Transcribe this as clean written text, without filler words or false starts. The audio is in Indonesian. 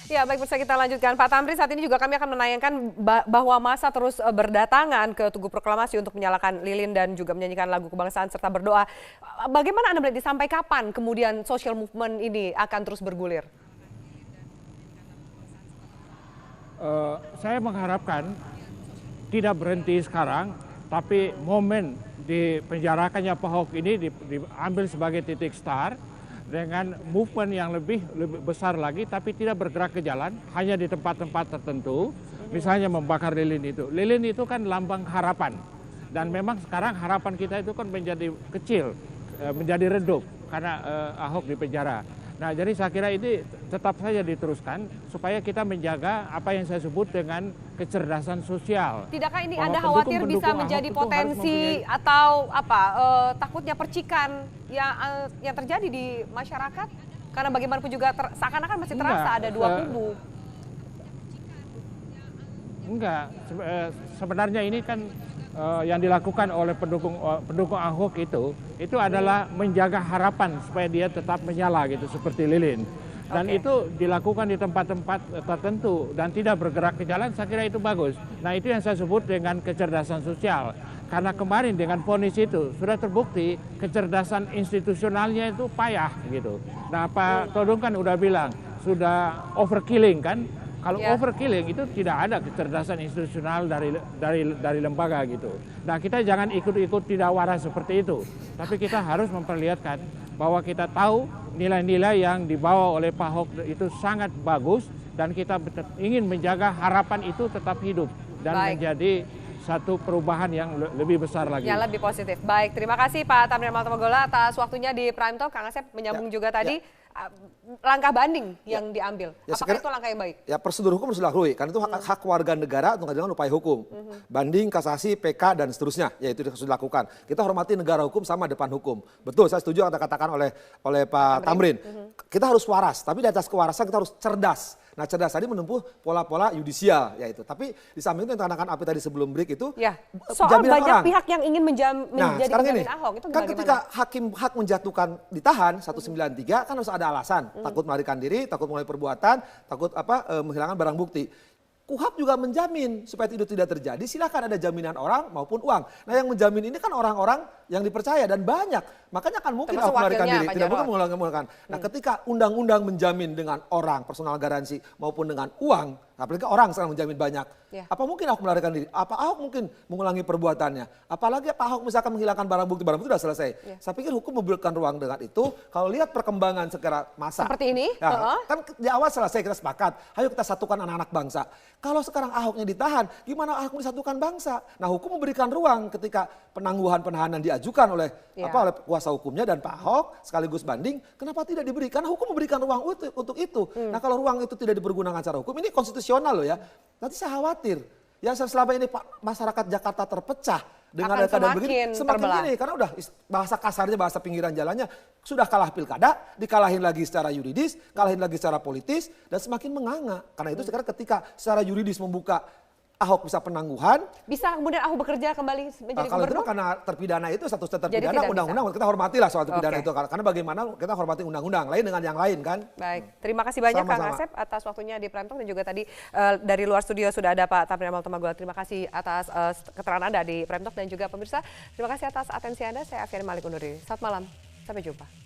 Ya, baik, bisa kita lanjutkan. Pak Tamrin, saat ini juga kami akan menayangkan bahwa massa terus berdatangan ke Tugu Proklamasi untuk menyalakan lilin dan juga menyanyikan lagu kebangsaan serta berdoa. Bagaimana Anda melihat sampai kapan kemudian social movement ini akan terus bergulir? Saya mengharapkan tidak berhenti sekarang, tapi momen dipenjarakannya Pak Ahok ini diambil sebagai titik start dengan movement yang lebih besar lagi, tapi tidak bergerak ke jalan, hanya di tempat-tempat tertentu, misalnya membakar lilin itu. Lilin itu kan lambang harapan, dan memang sekarang harapan kita itu kan menjadi kecil, menjadi redup karena Ahok di penjara. Nah, jadi saya kira ini tetap saja diteruskan supaya kita menjaga apa yang saya sebut dengan kecerdasan sosial. Tidakkah ini Anda khawatir bisa menjadi potensi atau takutnya percikan yang terjadi di masyarakat? Karena bagaimanapun juga seakan-akan masih terasa ada dua kubu. Enggak, sebenarnya ini kan yang dilakukan oleh pendukung Ahok itu adalah menjaga harapan supaya dia tetap menyala gitu seperti lilin. Dan itu dilakukan di tempat-tempat tertentu dan tidak bergerak ke jalan, saya kira itu bagus. Nah, itu yang saya sebut dengan kecerdasan sosial. Karena kemarin dengan vonis itu sudah terbukti kecerdasan institusionalnya itu payah gitu. Nah, Pak Todung kan udah bilang sudah overkilling kan. Kalau overkilling itu tidak ada kecerdasan institusional dari lembaga gitu. Nah, kita jangan ikut-ikut tidak waras seperti itu. Tapi kita harus memperlihatkan bahwa kita tahu nilai-nilai yang dibawa oleh Pak Ahok itu sangat bagus dan kita ingin menjaga harapan itu tetap hidup dan menjadi satu perubahan yang lebih besar lagi. Ya, lebih positif. Baik, terima kasih Pak Tamrin Maltemagola atas waktunya di Prime Talk. Kang Asep menyambung juga tadi. Langkah banding yang diambil, apakah itu langkah yang baik? Ya, prosedur hukum harus dilalui, karena itu hak warga negara untuk mengajukan upaya hukum. Banding, kasasi, PK, dan seterusnya, yaitu harus dilakukan. Kita hormati negara hukum sama depan hukum. Betul, saya setuju yang dikatakan oleh Pak Tamrin. Kita harus waras, tapi di atas kewarasan kita harus cerdas. Nah, cerdas tadi menempuh pola-pola yudisial, yaitu. Tapi di samping itu yang dikatakan Api tadi sebelum break itu, soal banyak pihak yang ingin menjadi penjamin Ahok, itu kan ketika hakim hak menjatuhkan ditahan 193 kan harus ada alasan, takut melarikan diri, takut mengulangi perbuatan, takut menghilangkan barang bukti. KUHP juga menjamin supaya itu tidak terjadi, silakan ada jaminan orang maupun uang. Nah, yang menjamin ini kan orang-orang yang dipercaya dan banyak, makanya kan mungkin Ahok melarikan diri, tidak mungkin mengulangi. Nah, ketika undang-undang menjamin dengan orang, personal garansi maupun dengan uang, apalagi orang sekarang menjamin banyak, apa mungkin Ahok melarikan diri? Apa Ahok mungkin mengulangi perbuatannya? Apalagi Pak Ahok misalkan menghilangkan barang bukti sudah selesai. Saya pikir hukum memberikan ruang dengan itu. Kalau lihat perkembangan secara massa seperti ini, kan di awal selesai kita sepakat, ayo kita satukan anak-anak bangsa. Kalau sekarang Ahoknya ditahan, gimana Ahok disatukan bangsa? Nah, hukum memberikan ruang ketika penangguhan penahanan diajukan oleh oleh kuasa hukumnya dan Pak Ahok sekaligus banding, kenapa tidak diberikan? Hukum memberikan ruang untuk itu. Nah, kalau ruang itu tidak dipergunakan secara hukum, ini konstitusional loh ya. Nanti saya khawatir, ya selama ini masyarakat Jakarta terpecah dengan keadaan begini, semakin gini, karena udah bahasa kasarnya, bahasa pinggiran jalannya, sudah kalah pilkada, dikalahin lagi secara yuridis, kalahin lagi secara politis, dan semakin menganga. Karena itu sekarang ketika secara yuridis membuka Ahok bisa penangguhan. Bisa kemudian Ahok bekerja kembali menjadi kalau gubernur? Itu karena terpidana itu satu terpidana undang-undang, kita hormatilah soal terpidana itu. Karena bagaimana kita hormati undang-undang, lain dengan yang lain kan. Baik, terima kasih banyak Kang Asep atas waktunya di Prime Talk, dan juga tadi dari luar studio sudah ada Pak Tamrin Maltemagola. Terima kasih atas keterangan Anda di Prime Talk, dan juga pemirsa terima kasih atas atensi Anda. Saya Afiani Malik undur diri. Selamat malam, sampai jumpa.